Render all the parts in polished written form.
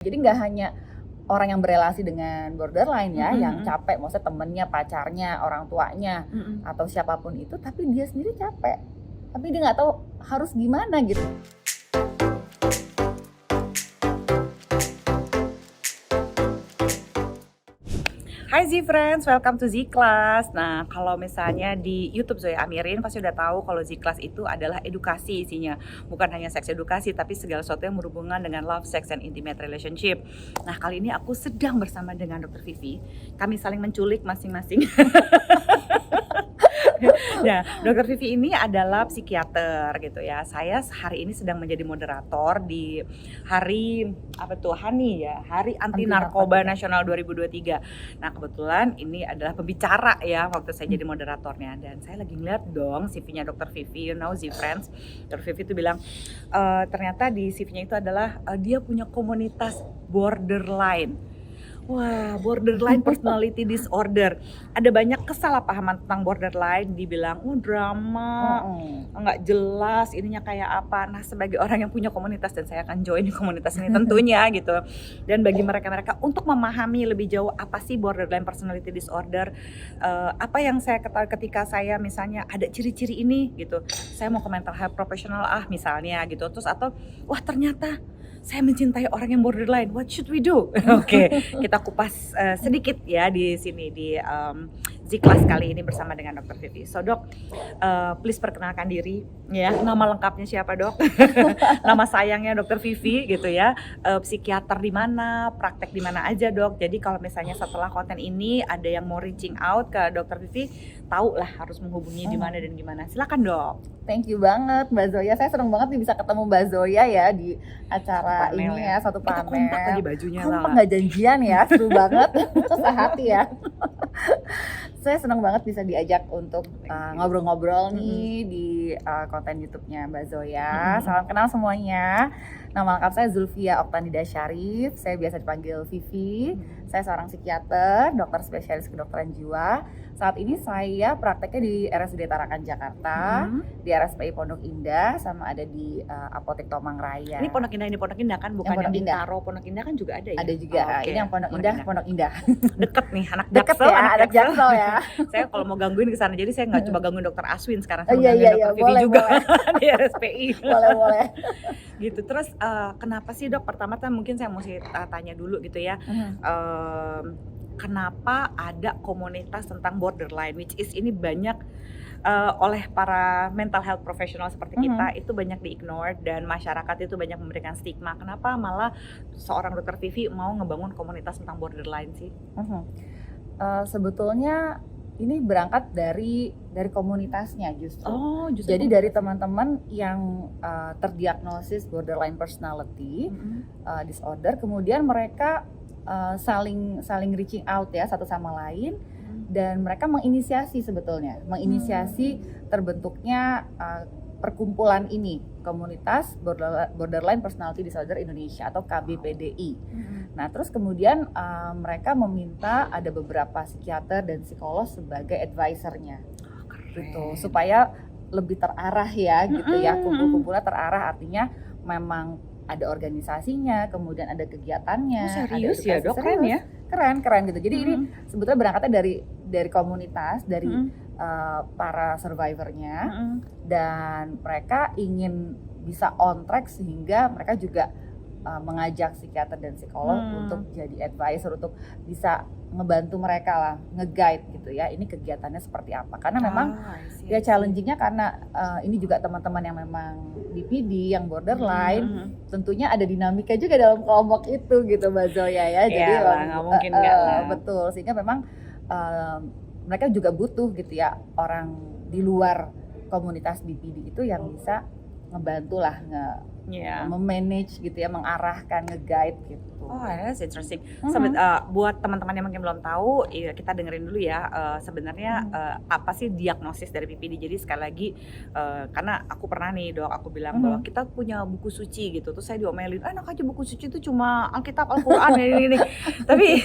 Jadi nggak hanya orang yang berelasi dengan borderline ya, yang Mhm. capek, maksudnya temennya, pacarnya, orang tuanya, Mhm. atau siapapun itu, tapi dia sendiri capek. Tapi dia nggak tahu harus gimana gitu. Hai Z-Friends, welcome to Z-Class. Nah, kalau misalnya di YouTube Zoya Amirin pasti udah tahu kalau Z-Class itu adalah edukasi isinya. Bukan hanya seks edukasi, tapi segala sesuatu yang berhubungan dengan love, sex, and intimate relationship. Nah, kali ini aku sedang bersama dengan Dr. Vivi. Kami saling menculik masing-masing. Nah, Dr. Vivi ini adalah psikiater gitu ya. Saya hari ini sedang menjadi moderator di hari HANI ya, Hari Anti Narkoba Nasional 2023. Nah, kebetulan ini adalah pembicara ya waktu saya jadi moderatornya, dan saya lagi ngeliat dong CV-nya Dr. Vivi, you know Z-Friends. Dr. Vivi itu bilang ternyata di CV-nya itu adalah dia punya komunitas borderline. Wah, borderline personality disorder. Ada banyak kesalahpahaman tentang borderline, dibilang drama, nggak jelas ininya kayak apa. Nah, sebagai orang yang punya komunitas, dan saya akan join di komunitas ini tentunya gitu. Dan bagi mereka-mereka untuk memahami lebih jauh apa sih borderline personality disorder, apa yang saya ketahui ketika saya misalnya ada ciri-ciri ini gitu, saya mau ke mental health professional misalnya gitu, terus atau wah ternyata saya mencintai orang yang borderline, what should we do? Oke, kita kupas sedikit ya di sini di Z-Class kali ini bersama dengan Dr. Vivi. So dok, please perkenalkan diri ya, nama lengkapnya siapa dok? Nama sayangnya Dr. Vivi gitu ya, psikiater di mana, praktek di mana aja dok. Jadi kalau misalnya setelah konten ini ada yang mau reaching out ke Dr. Vivi, tahu lah harus menghubungi di mana dan gimana. Silakan dok. Thank you banget Mbak Zoya, saya senang banget nih bisa ketemu Mbak Zoya ya di acara Panel ini ya. ya, satu Kita panel. kompak lagi bajunya lah. Kompak nggak janjian ya, seru banget, sehati ya. Saya senang banget bisa diajak untuk ngobrol-ngobrol nih di konten YouTube-nya Mbak Zoya. Salam kenal semuanya. Nama lengkap saya Zulfia Oktanida Syarif. Saya biasa dipanggil Vivi. Saya seorang psikiater, dokter spesialis kedokteran jiwa. Saat ini saya prakteknya di RSUD Tarakan Jakarta, di RSPI Pondok Indah, sama ada di Apotek Tomang Raya. Ini Pondok Indah kan, bukan yang Bintaro. Pondok Indah kan juga ada ya? Ada juga. Ini yang Pondok Indah. Deket nih, anak Deket Jaksel, ya, anak Jaksel ya. Saya kalau mau gangguin ke sana, jadi saya nggak coba gangguin Dokter Aswin sekarang, Oh, sama iya, Dokter Vivi boleh, juga boleh. di RSPI. Boleh. Gitu. Terus kenapa sih dok? Pertama mungkin saya mesti tanya dulu gitu ya. Kenapa ada komunitas tentang borderline, which is ini banyak oleh para mental health professional seperti kita itu banyak di-ignore, dan masyarakat itu banyak memberikan stigma. Kenapa malah seorang Dokter Vivi mau ngebangun komunitas tentang borderline sih? Sebetulnya ini berangkat dari komunitasnya justru. Justru. Jadi dari teman-teman yang terdiagnosis borderline personality disorder, kemudian mereka saling reaching out ya satu sama lain, dan mereka menginisiasi terbentuknya perkumpulan ini, komunitas borderline personality disorder Indonesia atau KBPDI. Nah, terus kemudian mereka meminta ada beberapa psikiater dan psikolog sebagai advisernya, gitu, supaya lebih terarah ya, gitu ya, kumpul-kumpulnya terarah, artinya memang ada organisasinya, kemudian ada kegiatannya. Serius ada ya dok? Keren ya? Keren gitu. Jadi ini sebetulnya berangkatnya dari komunitas, dari para survivornya, dan mereka ingin bisa on track sehingga mereka juga mengajak psikiater dan psikolog untuk jadi advisor, untuk bisa ngebantu mereka lah, nge-guide gitu ya, ini kegiatannya seperti apa. Karena memang ya challengingnya karena ini juga teman-teman yang memang BPD, yang borderline, tentunya ada dinamika juga dalam kelompok itu gitu Mbak Zoya ya. Jadi nggak mungkin nggak lah. Betul, sehingga memang mereka juga butuh gitu ya orang di luar komunitas BPD itu yang bisa ngebantu lah, memanage gitu ya, mengarahkan, nge-guide gitu. Oh, that's interesting. Buat teman-teman yang mungkin belum tahu, ya kita dengerin dulu ya, sebenarnya apa sih diagnosis dari BPD. Jadi sekali lagi, karena aku pernah nih dok, aku bilang bahwa kita punya buku suci gitu, terus saya diomelin, enak aja buku suci itu cuma Alkitab, Al-Quran ini. Tapi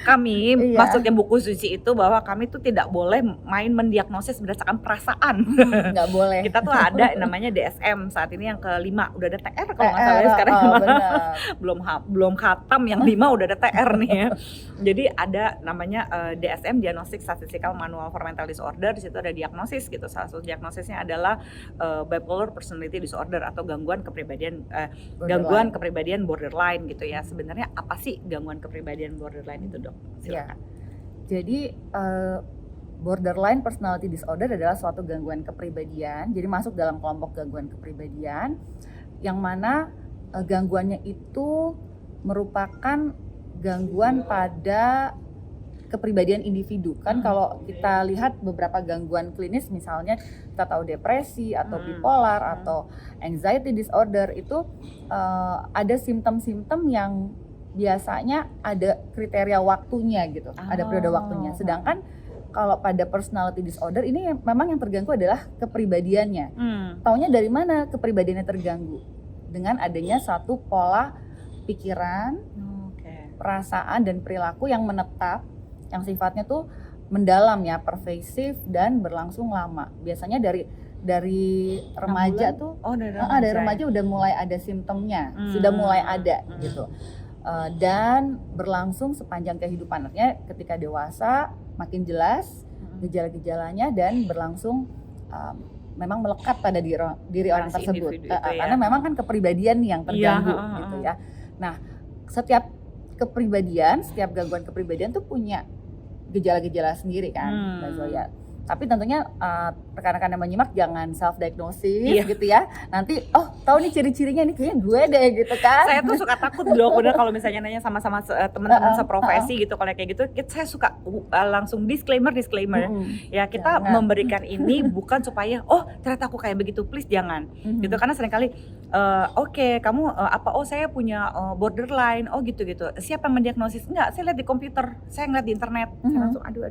kami maksudnya buku suci itu bahwa kami tuh tidak boleh main mendiagnosis berdasarkan perasaan. Nggak boleh. Kita tuh ada namanya DSM saat ini yang kelima, udah ada TR kalau nggak salah sekarang, belum H khatam, yang 5 udah ada TR nih ya. Jadi ada namanya DSM, Diagnostic Statistical Manual for Mental Disorder. Di situ ada diagnosis gitu. Salah satu diagnosisnya adalah bipolar personality disorder atau gangguan kepribadian borderline gitu ya. Sebenarnya apa sih gangguan kepribadian borderline itu, Dok? Silakan. Jadi borderline personality disorder adalah suatu gangguan kepribadian. Jadi masuk dalam kelompok gangguan kepribadian yang mana gangguannya itu merupakan gangguan pada kepribadian individu. Kan kalau kita lihat beberapa gangguan klinis, misalnya kita tahu depresi atau bipolar atau anxiety disorder, itu ada simptom-simptom yang biasanya ada kriteria waktunya gitu, ada periode waktunya. Sedangkan kalau pada personality disorder ini memang yang terganggu adalah kepribadiannya. Taunya dari mana kepribadiannya terganggu? Dengan adanya satu pola pikiran, perasaan dan perilaku yang menetap, yang sifatnya tuh mendalam ya, pervasif dan berlangsung lama. Biasanya dari remaja tuh, dari remaja udah mulai ada simptomnya, sudah mulai ada gitu. Dan berlangsung sepanjang kehidupan. Artinya ketika dewasa makin jelas gejala-gejalanya dan berlangsung memang melekat pada diri orang tersebut. Karena memang kan kepribadian yang terganggu gitu ya. Nah, setiap kepribadian, setiap gangguan kepribadian tuh punya gejala-gejala sendiri kan, Mbak Zoya. Tapi tentunya rekan-rekan yang menyimak jangan self diagnosis gitu ya. Nanti tahu nih ciri-cirinya nih kayaknya gue deh gitu kan. Saya tuh suka takut loh bener kalau misalnya nanya sama-sama teman-teman seprofesi gitu, kalau kayak gitu saya suka langsung disclaimer. Ya kita memberikan ini bukan supaya ternyata aku kayak begitu, please jangan. Gitu, karena seringkali oke, kamu apa? Saya punya borderline. Gitu. Siapa yang mendiagnosis? Enggak, saya lihat di komputer, saya ngeliat di internet. Saya langsung aduh,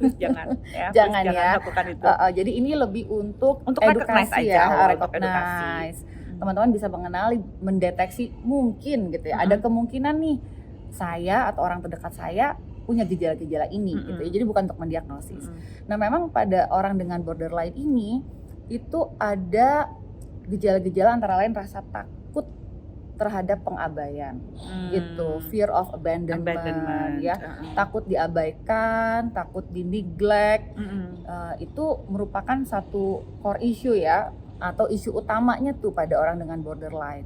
please jangan ya. Jangan ya. Lakukan itu. Jadi ini lebih untuk recognize edukasi aja, ya, recognize. Teman-teman bisa mengenali, mendeteksi mungkin gitu ya. Ada kemungkinan nih saya atau orang terdekat saya punya gejala-gejala ini gitu ya. Jadi bukan untuk mendiagnosis. Nah, memang pada orang dengan borderline ini itu ada gejala-gejala antara lain rasa takut terhadap pengabaian gitu, fear of abandonment ya, takut diabaikan, takut di-neglect. Itu merupakan satu core issue ya, atau isu utamanya tuh pada orang dengan borderline.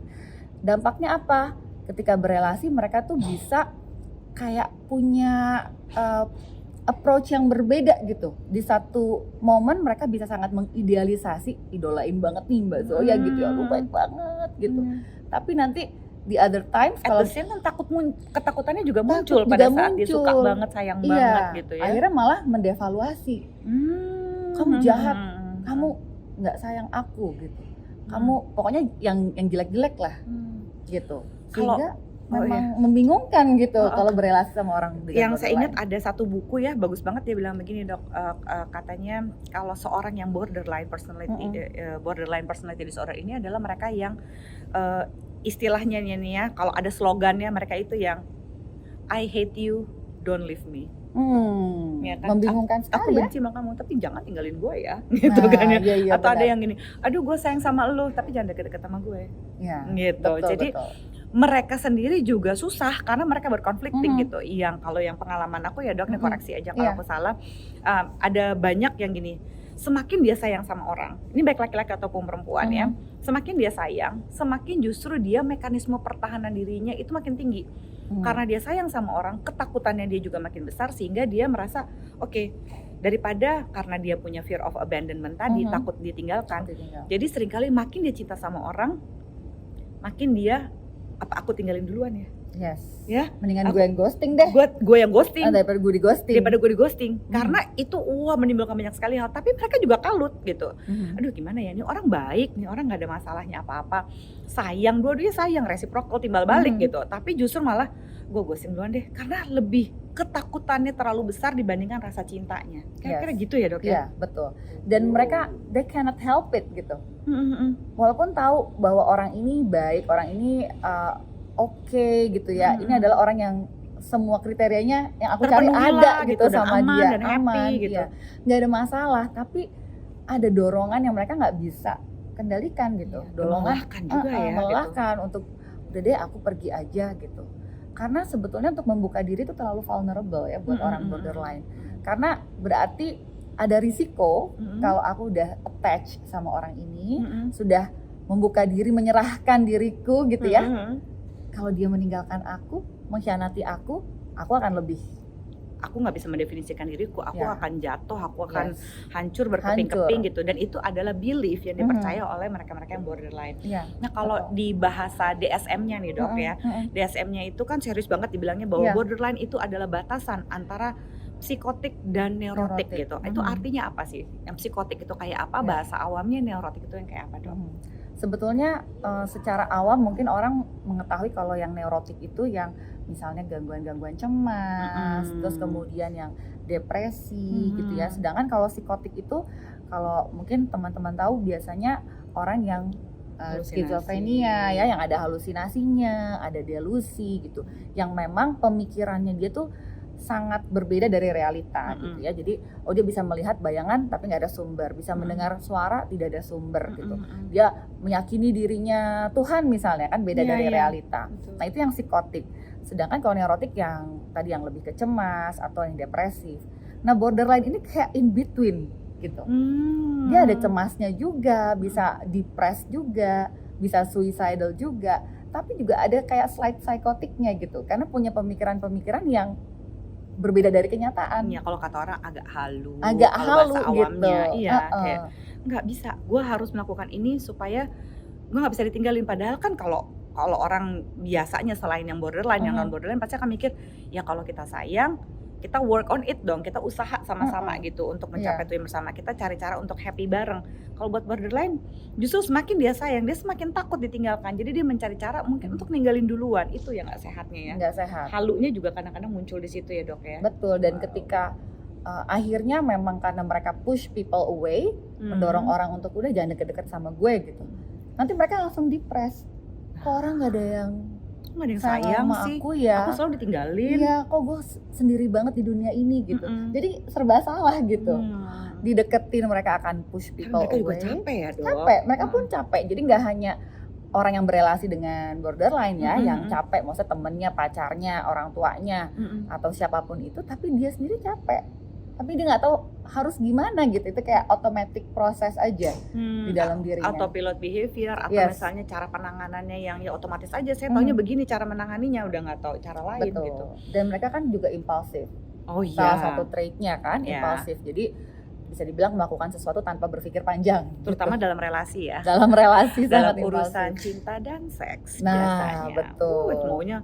Dampaknya apa? Ketika berelasi mereka tuh bisa kayak punya approach yang berbeda gitu. Di satu momen mereka bisa sangat mengidealisasi, idolain banget nih Mbak Zoya gitu ya, lu baik banget gitu. Tapi nanti di other times kalau ketakutannya juga muncul pada saat dia suka banget, sayang banget gitu ya. Akhirnya malah mendevaluasi. Kamu jahat, kamu nggak sayang aku gitu. Kamu pokoknya yang jelek-jelek lah gitu. Sehingga memang membingungkan gitu kalau berelasi sama orang dengan yang saya ingat ada satu buku ya, bagus banget, dia bilang begini, Dok, katanya kalau seorang yang borderline personality disorder ini adalah mereka yang istilahnya nih ya, kalau ada slogannya mereka itu yang I hate you, don't leave me. Ya kan? Membingungkan sekali. Aku benci sama kamu, tapi jangan tinggalin gue ya, gitu kan ya. Iya, atau benar. Ada yang gini, aduh gue sayang sama lu, tapi jangan deket-deket sama gue. Ya, gitu. Betul, jadi mereka sendiri juga susah karena mereka berkonflikting gitu. Kalau yang pengalaman aku ya, Dok, nih koreksi aja kalau aku salah. Ada banyak yang gini, semakin dia sayang sama orang, ini baik laki-laki ataupun perempuan ya, semakin dia sayang, semakin justru dia mekanisme pertahanan dirinya itu makin tinggi. Karena dia sayang sama orang, ketakutannya dia juga makin besar, sehingga dia merasa oke, daripada karena dia punya fear of abandonment tadi, takut ditinggalkan. Jadi seringkali makin dia cinta sama orang, makin dia aku tinggalin duluan ya. Yes. Ya, mendingan gue yang ghosting deh. Gue yang ghosting daripada gue di ghosting. Karena itu menimbulkan banyak sekali hal, tapi mereka juga kalut gitu. Aduh, gimana ya, ini orang baik, nih orang nggak ada masalahnya apa-apa. Sayang, dua-duanya sayang, reciprocal, timbal balik gitu. Tapi justru malah gue ghosting duluan deh, karena lebih ketakutannya terlalu besar dibandingkan rasa cintanya. Kira-kira gitu ya, Dok ya? Iya, betul. Dan mereka they cannot help it gitu. Walaupun tahu bahwa orang ini baik, orang ini oke gitu ya. Ini adalah orang yang semua kriterianya yang aku cari ada gitu sama aman, dia, dan aman happy, gitu. Ya. Nggak ada masalah, tapi ada dorongan yang mereka nggak bisa kendalikan gitu. Dorongan melelahkan juga ya. Melelahkan gitu. Untuk udah deh aku pergi aja gitu. Karena sebetulnya untuk membuka diri itu terlalu vulnerable ya buat orang borderline. Karena berarti ada risiko kalau aku udah attach sama orang ini, sudah membuka diri, menyerahkan diriku gitu ya. Kalau dia meninggalkan aku, mengkhianati aku akan lebih, aku nggak bisa mendefinisikan diriku, aku Ya. akan jatuh, aku akan Yes. hancur berkeping-keping gitu. Dan itu adalah belief yang dipercaya oleh mereka-mereka yang borderline. Iya, Nah kalau betul. di bahasa DSM-nya nih dok ya, DSM-nya itu kan serius banget dibilangnya bahwa Iya. borderline itu adalah batasan antara psikotik dan neurotik Neurotik. gitu. Itu artinya apa sih? Yang psikotik itu kayak apa? Ya. Bahasa awamnya neurotik itu yang kayak apa dok? Sebetulnya secara awam mungkin orang mengetahui kalau yang neurotik itu yang misalnya gangguan-gangguan cemas, terus kemudian yang depresi gitu ya. Sedangkan kalau psikotik itu, kalau mungkin teman-teman tahu biasanya orang yang Halusinasi. skizofrenia ya, yang ada halusinasinya, ada delusi gitu, yang memang pemikirannya dia tuh sangat berbeda dari realita gitu ya. Jadi dia bisa melihat bayangan tapi nggak ada sumber, bisa mendengar suara tidak ada sumber gitu. Dia meyakini dirinya Tuhan misalnya, kan beda Iya, dari iya. realita. Betul. Nah itu yang psikotik. Sedangkan kalau neurotik yang tadi yang lebih ke cemas atau yang depresif. Nah borderline ini kayak in between gitu. Dia ada cemasnya juga, bisa depressed juga, bisa suicidal juga, tapi juga ada kayak slight psikotiknya gitu, karena punya pemikiran-pemikiran yang berbeda dari kenyataan. Ya kalau kata orang agak halu, Agak kalau halu bahasa gitu. awamnya, iya kayak nggak bisa, gue harus melakukan ini supaya gue nggak bisa ditinggalin. Padahal kan kalau orang biasanya selain yang borderline, yang non borderline pasti akan mikir ya kalau kita sayang, kita work on it dong, kita usaha sama-sama gitu untuk mencapai tujuan bersama, kita cari cara untuk happy bareng. Kalau buat borderline justru semakin dia sayang, dia semakin takut ditinggalkan, jadi dia mencari cara mungkin untuk ninggalin duluan. Itu yang nggak sehatnya ya. Nggak sehat. Halunya juga kadang-kadang muncul di situ ya dok ya. Betul, dan ketika akhirnya memang karena mereka push people away, mendorong orang untuk udah jangan deket-deket sama gue gitu, nanti mereka langsung depres. Kok orang nggak ada yang nggak ada yang sayang sama sih, aku ya, aku selalu ditinggalin. Iya, kok gue sendiri banget di dunia ini gitu. Jadi serba salah gitu. Dideketin mereka akan push people Mereka juga away. capek ya dok. Capek, mereka pun capek. Jadi nggak hanya orang yang berelasi dengan borderline ya, yang capek, maksudnya temennya, pacarnya, orang tuanya, atau siapapun itu, tapi dia sendiri capek. Tapi dia nggak tahu harus gimana gitu. Itu kayak automatic proses aja di dalam dirinya. Autopilot behavior atau Yes. misalnya cara penanganannya yang ya otomatis aja, saya taunya begini cara menanganinya, udah nggak tahu cara lain Betul. gitu. Dan mereka kan juga impulsif. Oh iya. Salah satu trait-nya kan Ya. impulsif. Jadi bisa dibilang melakukan sesuatu tanpa berpikir panjang. Terutama dalam relasi ya. Dalam relasi Dalam sangat urusan impulsif. cinta dan seks Nah, biasanya. betul. Maunya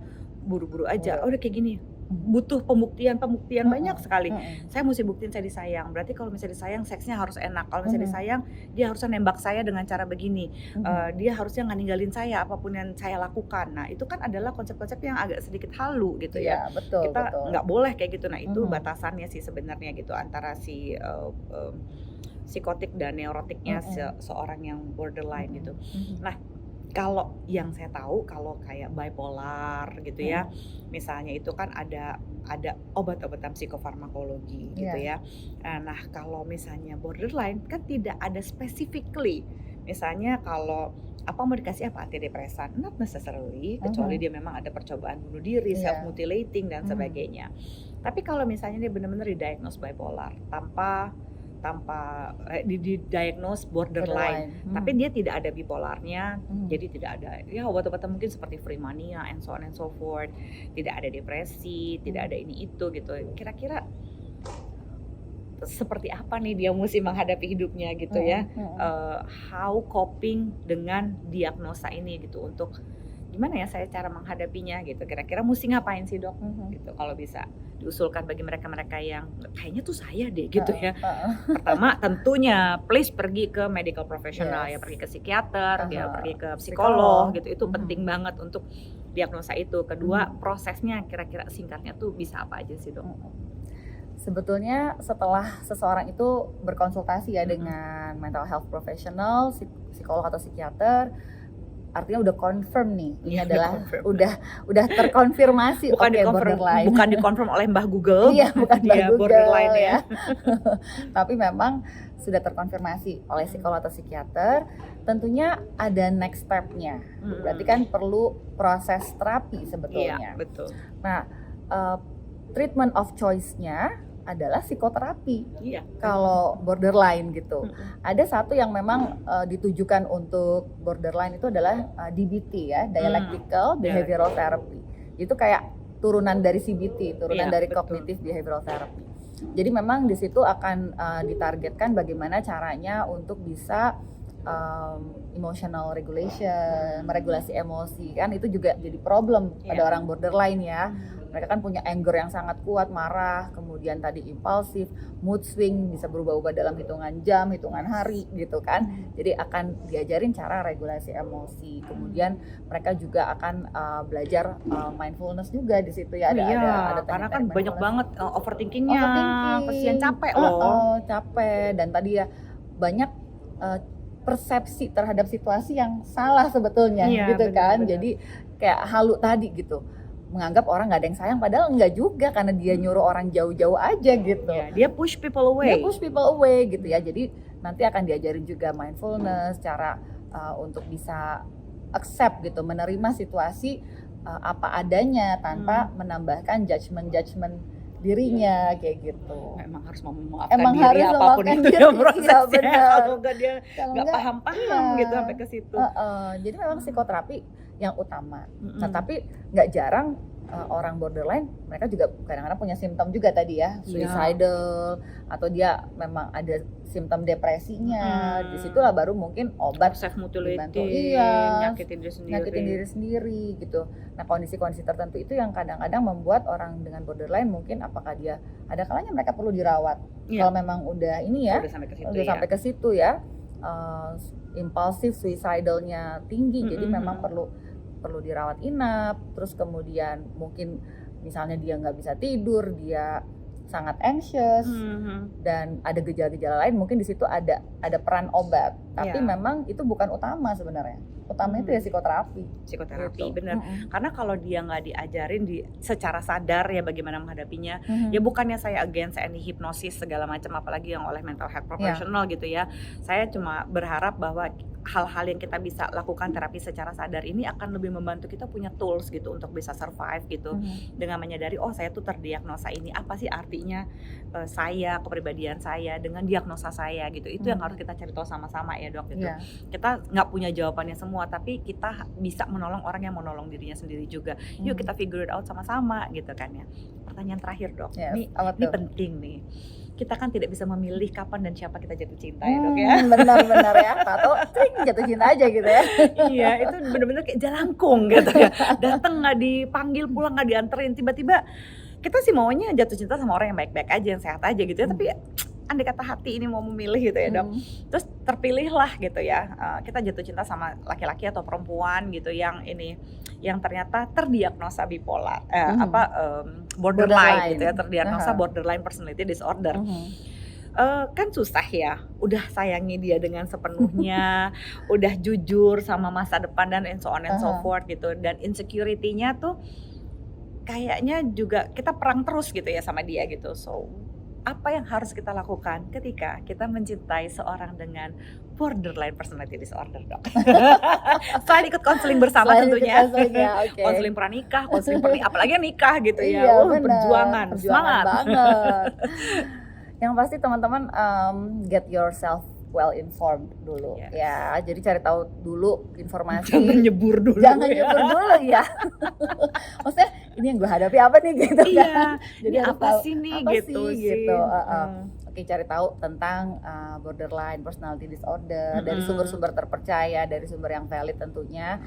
buru-buru aja. Betul. Oh, udah kayak gini. Butuh pembuktian banyak sekali. Mm-mm. Saya mesti buktiin saya disayang. Berarti kalau misalnya disayang seksnya harus enak. Kalau misalnya disayang dia harusnya nembak saya dengan cara begini. Dia harusnya nggak ninggalin saya apapun yang saya lakukan. Nah itu kan adalah konsep-konsep yang agak sedikit halu gitu ya. Iya, betul, Kita betul. nggak boleh kayak gitu. Nah itu batasannya sih sebenarnya gitu antara si psikotik dan neurotiknya seorang yang borderline gitu. Nah kalau yang saya tahu kalau kayak bipolar gitu ya, misalnya itu kan ada obat-obatan psikofarmakologi gitu ya. Nah kalau misalnya borderline kan tidak ada specifically, misalnya kalau apa mau dikasih apa antidepresan, not necessarily, kecuali dia memang ada percobaan bunuh diri, self mutilating dan sebagainya. Tapi kalau misalnya dia benar-benar didiagnose bipolar tanpa didiagnose borderline, tapi dia tidak ada bipolarnya, jadi tidak ada ya obat-obatan mungkin seperti Freemania and so on and so forth, tidak ada depresi, tidak ada ini itu gitu. Kira-kira seperti apa nih dia mesti menghadapi hidupnya gitu ya, how coping dengan diagnosa ini gitu, untuk gimana ya saya cara menghadapinya gitu, kira-kira mesti ngapain sih dok gitu kalau bisa diusulkan bagi mereka-mereka yang kayaknya tuh saya deh gitu ya. Pertama tentunya please pergi ke medical professional ya, pergi ke psikiater, ya pergi ke psikolog gitu, itu penting banget untuk diagnosa itu. Kedua prosesnya kira-kira singkatnya tuh bisa apa aja sih dok? Sebetulnya setelah seseorang itu berkonsultasi ya dengan mental health professional, psikolog atau psikiater, artinya udah confirm nih, ini Iya, adalah confirm. udah terkonfirmasi, Bukan oke, dikonfirm, borderline. bukan dikonfirm oleh Mbah Google. Iya, bukan Mbak Dia Google borderline ya. ya. Tapi memang sudah terkonfirmasi oleh psikolog atau psikiater. Tentunya ada next step-nya. Berarti kan perlu proses terapi Iya, sebetulnya. betul. Nah, treatment of choice-nya adalah psikoterapi Iya. kalau borderline gitu. Ada satu yang memang ditujukan untuk borderline itu adalah DBT ya, dialectical behavioral therapy. Itu kayak turunan dari CBT, turunan Iya, dari betul. cognitive behavioral therapy. Jadi memang di situ akan ditargetkan bagaimana caranya untuk bisa emotional regulation, meregulasi emosi, kan itu juga jadi problem pada orang borderline ya. Mereka kan punya anger yang sangat kuat, marah, kemudian tadi impulsif, mood swing, bisa berubah-ubah dalam hitungan jam, hitungan hari gitu kan. Jadi akan diajarin cara regulasi emosi. Kemudian mereka juga akan belajar mindfulness juga di situ ya. Ada karena kan banyak banget overthinkingnya, kasihan capek loh. Capek, dan tadi ya banyak persepsi terhadap situasi yang salah sebetulnya gitu kan. Jadi kayak halu tadi gitu, menganggap orang nggak ada yang sayang, padahal nggak juga, karena dia nyuruh orang jauh-jauh aja gitu. Dia push people away. Gitu ya. Jadi nanti akan diajarin juga mindfulness, cara untuk bisa accept gitu, menerima situasi apa adanya tanpa menambahkan judgment dirinya kayak gitu. Emang harus memaafkan diri apapun itu ya prosesnya. Kalau nggak dia nggak paham gitu sampai ke situ. Jadi memang psikoterapi yang utama. Nah, tapi nggak jarang orang borderline mereka juga kadang-kadang punya simptom juga tadi ya, suicidal, atau dia memang ada simptom depresinya. Disitulah baru mungkin obat self mutilating, nyakitin diri sendiri gitu. Nah, kondisi-kondisi tertentu itu yang kadang-kadang membuat orang dengan borderline mungkin apakah dia ada kalanya mereka perlu dirawat. Kalau memang udah ini ya, udah sampai ke situ ya, impulsif, suicidalnya tinggi, jadi memang perlu dirawat inap. Terus kemudian mungkin misalnya dia nggak bisa tidur, dia sangat anxious, dan ada gejala-gejala lain, mungkin di situ ada peran obat. Tapi memang itu bukan utama sebenarnya. Utamanya itu ya psikoterapi gitu. Bener. Karena kalau dia nggak diajarin secara sadar ya bagaimana menghadapinya, ya bukannya saya against any hipnosis segala macam, apalagi yang oleh mental health professional gitu ya. Saya cuma berharap bahwa hal-hal yang kita bisa lakukan terapi secara sadar ini akan lebih membantu kita punya tools gitu untuk bisa survive gitu, dengan menyadari saya tuh terdiagnosa ini, apa sih artinya saya, kepribadian saya dengan diagnosa saya gitu. Itu yang harus kita cari tahu sama-sama ya dok gitu. Kita nggak punya jawabannya semua, tapi kita bisa menolong orang yang menolong dirinya sendiri juga. Yuk kita figure it out sama-sama gitu kan ya. Pertanyaan terakhir dok, ini penting nih. Kita kan tidak bisa memilih kapan dan siapa kita jatuh cinta ya dok ya. Benar-benar ya, atau jatuh cinta aja gitu ya. Iya, itu benar-benar kayak jalangkung gitu ya. Datang nggak dipanggil, pulang nggak dianterin, tiba-tiba kita sih maunya jatuh cinta sama orang yang baik-baik aja, yang sehat aja gitu ya. Tapi andai kata hati ini mau memilih gitu ya dok, terus terpilihlah gitu ya, kita jatuh cinta sama laki-laki atau perempuan gitu yang ternyata terdiagnosa bipolar, borderline gitu ya, terdiagnosa borderline personality disorder. Kan susah ya, udah sayangi dia dengan sepenuhnya, udah jujur sama masa depan dan and so on and so forth gitu, dan insecurity-nya tuh kayaknya juga kita perang terus gitu ya sama dia gitu. So apa yang harus kita lakukan ketika kita mencintai seorang dengan borderline personality disorder dok? Selain ikut konseling bersama tentunya, konseling pranikah, konseling apalagi nikah gitu ya, perjuangan, semangat banget. Yang pasti teman-teman get yourself well informed dulu ya, jadi cari tahu dulu informasi. Jangan nyebur dulu ya. Maksudnya ini yang gue hadapi apa nih gitu kan. Jadi ini apa sih nih gitu. Oke, cari tahu tentang borderline personality disorder dari sumber-sumber terpercaya, dari sumber yang valid tentunya.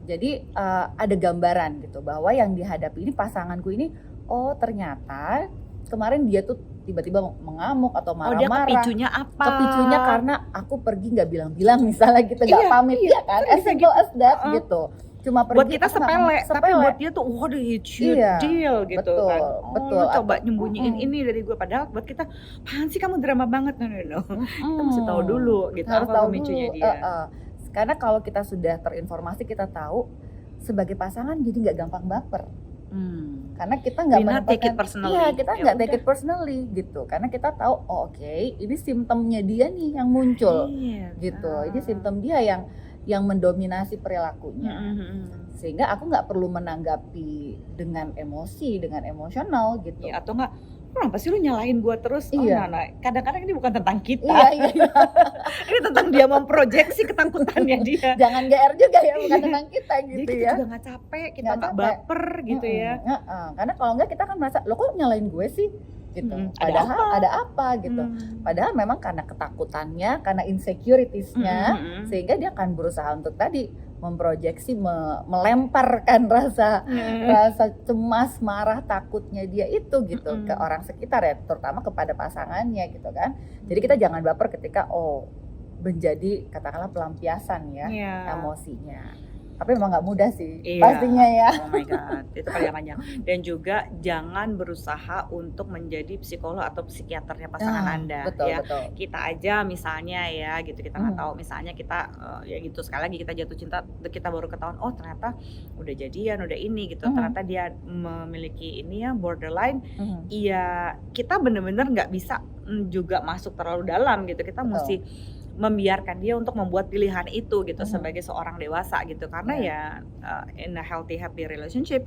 Jadi ada gambaran gitu bahwa yang dihadapi ini pasanganku ini, oh ternyata kemarin dia tuh tiba-tiba mengamuk atau marah-marah. Kepicunya apa? Kepicunya karena aku pergi nggak bilang-bilang misalnya gitu, nggak pamit ya kan, as simple as that gitu. Cuma pergi. Buat kita sepele, tapi buat dia tuh waduh huge deal gitu kan. Betul. Coba nyembunyiin ini dari gue, padahal buat kita, apaan sih kamu drama banget, no. Kita mesti tahu dulu gitu, harus apa tahu pemicunya dulu, dia. Karena kalau kita sudah terinformasi, kita tahu sebagai pasangan jadi nggak gampang baper. Karena kita nggak take it personally. Iya, kita nggak take it personally gitu. Karena kita tahu, oh oke, ini simptomnya dia nih yang muncul, gitu. Ini simptom dia yang mendominasi perilakunya. Sehingga aku nggak perlu menanggapi dengan emosi, dengan emosional gitu. Ya, atau nggak, kenapa sih lu nyalahin gua terus? Iya. Kadang-kadang ini bukan tentang kita. Iya. Ini tentang dia memproyeksi ketakutannya dia. Jangan GR juga ya, bukan tentang kita gitu. Jadi kita juga nggak capek, kita nggak baper gitu ya. Karena kalau nggak kita kan merasa, lo kok nyalain gue sih? Gitu. Padahal ada apa gitu. Padahal memang karena ketakutannya, karena insecuritiesnya, sehingga dia akan berusaha untuk tadi memproyeksi, melemparkan rasa cemas, marah, takutnya dia itu gitu ke orang sekitar ya, terutama kepada pasangannya gitu kan. Jadi kita jangan baper ketika menjadi katakanlah pelampiasan ya emosinya. Tapi memang nggak mudah sih, pastinya ya. Oh my god, itu paling panjang. Dan juga jangan berusaha untuk menjadi psikolog atau psikiaternya pasangan Anda. Betul, ya. betul. Kita aja misalnya ya gitu, kita nggak tahu, misalnya kita ya gitu, sekali lagi kita jatuh cinta, kita baru ketahuan oh ternyata udah jadian, udah ini gitu, ternyata dia memiliki ini ya borderline. Iya, kita bener-bener nggak bisa juga masuk terlalu dalam gitu. Kita mesti membiarkan dia untuk membuat pilihan itu gitu sebagai seorang dewasa gitu, karena ya in a healthy happy relationship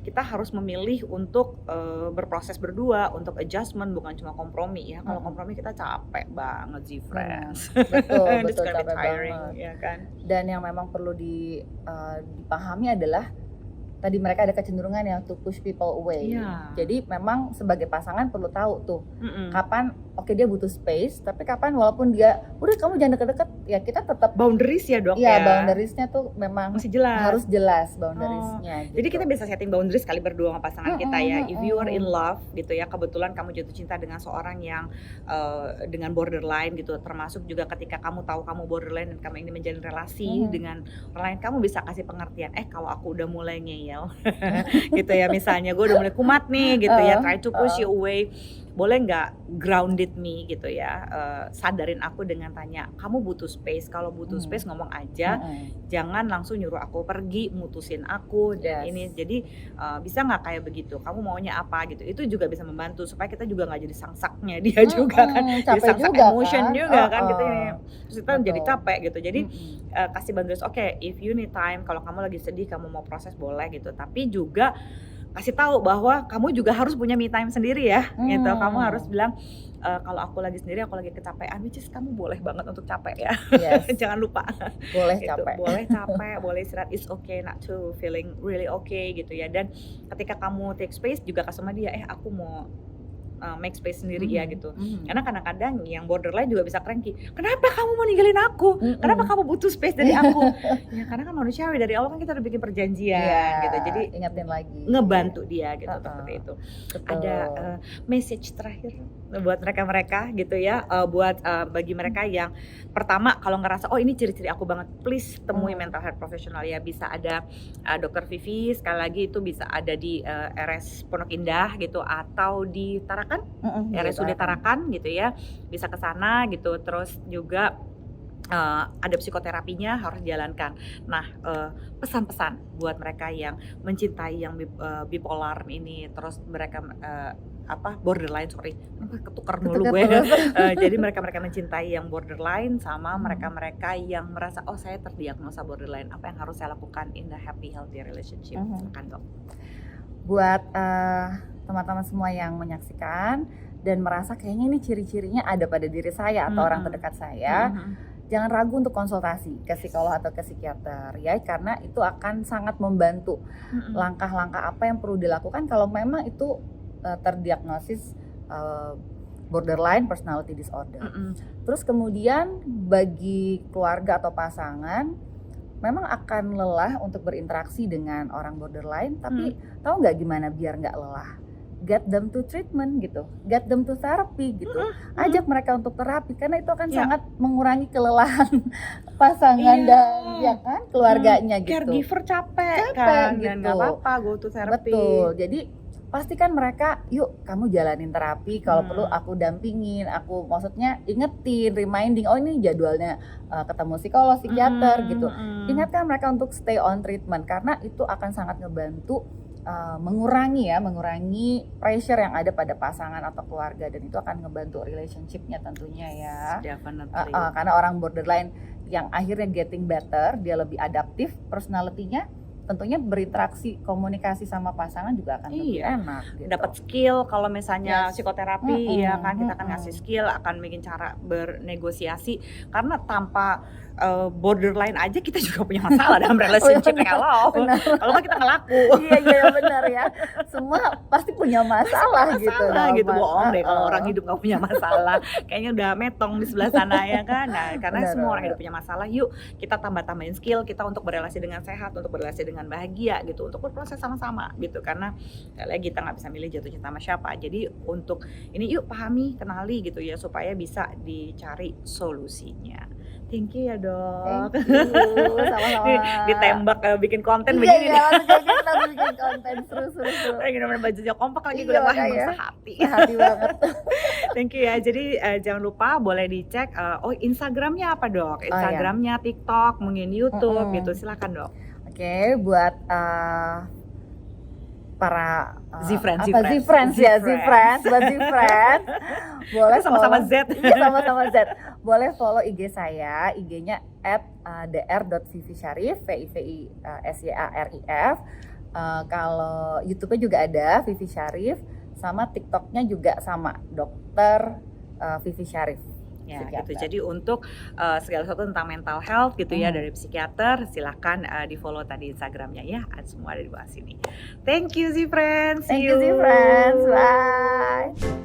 kita harus memilih untuk berproses berdua, untuk adjustment, bukan cuma kompromi ya. Kalau kompromi kita capek banget sih friends. Betul capek tiring, ya kan. Dan yang memang perlu dipahami adalah tadi mereka ada kecenderungan yang to push people away. Jadi memang sebagai pasangan perlu tahu tuh kapan dia butuh space, tapi kapan walaupun dia udah kamu jangan deket-deket, ya kita tetap boundaries ya dok ya. Boundariesnya tuh memang masih jelas, harus jelas boundariesnya. Gitu. Jadi kita bisa setting boundaries kali berdua sama pasangan kita ya. If you are in love gitu ya, kebetulan kamu jatuh cinta dengan seorang yang dengan borderline gitu, termasuk juga ketika kamu tahu kamu borderline dan kamu ingin menjalin relasi dengan orang lain, kamu bisa kasih pengertian. Kalau aku udah mulai ngeyel gitu ya, misalnya gue udah mulai kumat nih gitu ya, try to push you away, boleh nggak grounded me gitu ya, sadarin aku dengan tanya, kamu butuh space, kalau butuh space ngomong aja, jangan langsung nyuruh aku pergi, mutusin aku dan ini. Jadi bisa nggak kayak begitu, kamu maunya apa gitu, itu juga bisa membantu supaya kita juga nggak jadi sangsaknya dia juga kan, jadi sangsak emotion kan? Juga kan gitu ya, terus kita jadi capek gitu. Jadi kasih boundaries, if you need time, kalau kamu lagi sedih, kamu mau proses boleh gitu, tapi juga kasih tahu bahwa kamu juga harus punya me time sendiri ya, gitu. Kamu harus bilang kalau aku lagi sendiri, aku lagi kecapean, which is kamu boleh banget untuk capek ya. Jangan lupa. Boleh gitu. capek. Boleh capek, boleh istirahat. It's okay not to feeling really okay gitu ya. Dan ketika kamu take space juga kasih sama dia, aku mau make space sendiri ya gitu. Karena kadang-kadang yang borderline juga bisa cranky. Kenapa kamu mau ninggalin aku? Kenapa kamu butuh space dari aku? Ya karena kan manusiawi, dari awal kan kita udah bikin perjanjian gitu. Jadi ingetin lagi, ngebantu dia gitu seperti itu. Ada message terakhir buat mereka gitu ya, buat bagi mereka yang pertama kalau ngerasa ini ciri-ciri aku banget, please temui mental health professional ya. Bisa ada Dr. Vivi, sekali lagi itu bisa ada di RS Pondok Indah gitu, atau di Tarakan, RSUD Tarakan gitu ya, bisa ke sana gitu. Terus juga ada psikoterapinya, harus dijalankan. Nah, pesan-pesan buat mereka yang mencintai yang bipolar ini, terus mereka borderline, ketukar dulu gue. Jadi mereka mencintai yang borderline sama mereka yang merasa saya terdiagnosa borderline, apa yang harus saya lakukan in the happy healthy relationship? Silakan dok. Buat teman-teman semua yang menyaksikan dan merasa kayaknya ini ciri-cirinya ada pada diri saya atau orang terdekat saya, jangan ragu untuk konsultasi ke psikolog atau ke psikiater ya, karena itu akan sangat membantu. Langkah-langkah apa yang perlu dilakukan kalau memang itu terdiagnosis borderline personality disorder. Terus kemudian bagi keluarga atau pasangan memang akan lelah untuk berinteraksi dengan orang borderline, tapi tahu nggak gimana biar nggak lelah? Get them to treatment gitu, get them to therapy gitu. Ajak mereka untuk terapi, karena itu akan sangat mengurangi kelelahan pasangan dan ya kan keluarganya gitu. Caregiver capek kan, gitu. dan nggak apa-apa go to therapy. Betul. Jadi pastikan mereka, yuk kamu jalanin terapi, kalau perlu aku dampingin, aku maksudnya ingetin, reminding, oh ini jadwalnya ketemu psikolog, psikiater gitu. Ingatkan mereka untuk stay on treatment karena itu akan sangat ngebantu mengurangi pressure yang ada pada pasangan atau keluarga, dan itu akan ngebantu relationship-nya tentunya ya. Definitely. Karena orang borderline yang akhirnya getting better, dia lebih adaptif personality-nya, tentunya berinteraksi komunikasi sama pasangan juga akan lebih enak gitu. Dapat skill kalau misalnya Yes. psikoterapi ya kan, kita akan ngasih skill, akan bikin cara bernegosiasi, karena tanpa borderline aja kita juga punya masalah dalam relationship. Kalau nggak kita ngelaku. Iya benar ya, semua pasti punya masalah gitu. Bohong deh kalau orang hidup nggak punya masalah, kayaknya udah metong di sebelah sana ya kan. Nah, karena Benar, semua orang hidup punya masalah, yuk kita tambahin skill kita untuk berrelasi dengan sehat, untuk berrelasi dengan bahagia gitu, untuk berproses sama-sama gitu. Karena sekali lagi kita nggak bisa milih jatuh cinta sama siapa, jadi untuk ini yuk pahami, kenali gitu ya, supaya bisa dicari solusinya. Thank you ya Dok. Thank you, sama-sama. Ditembak bikin konten begini nih. Iya, kita bikin konten seru. Lagi bener-bener bajunya kompak lagi, gue udah makanya. sehati. Sehati banget. Thank you ya. Jadi jangan lupa boleh dicek Instagramnya apa Dok? Instagramnya, TikTok, mungkin YouTube gitu. Silakan Dok. Oke, buat para Z-Friends buat Z-Friends boleh sama-sama follow, Z. Iya, sama-sama Z. Boleh follow IG saya, IG-nya @dr.vivisyarif, VIVISYARIF. Kalau YouTube-nya juga ada Vivi Syarif, sama TikTok-nya juga sama Dokter Vivi Syarif. Ya gitu. Jadi untuk segala sesuatu tentang mental health gitu ya dari psikiater, silahkan di follow tadi Instagramnya ya, semua ada di bawah sini. Thank you Z-Friends. Thank you Z-Friends, bye.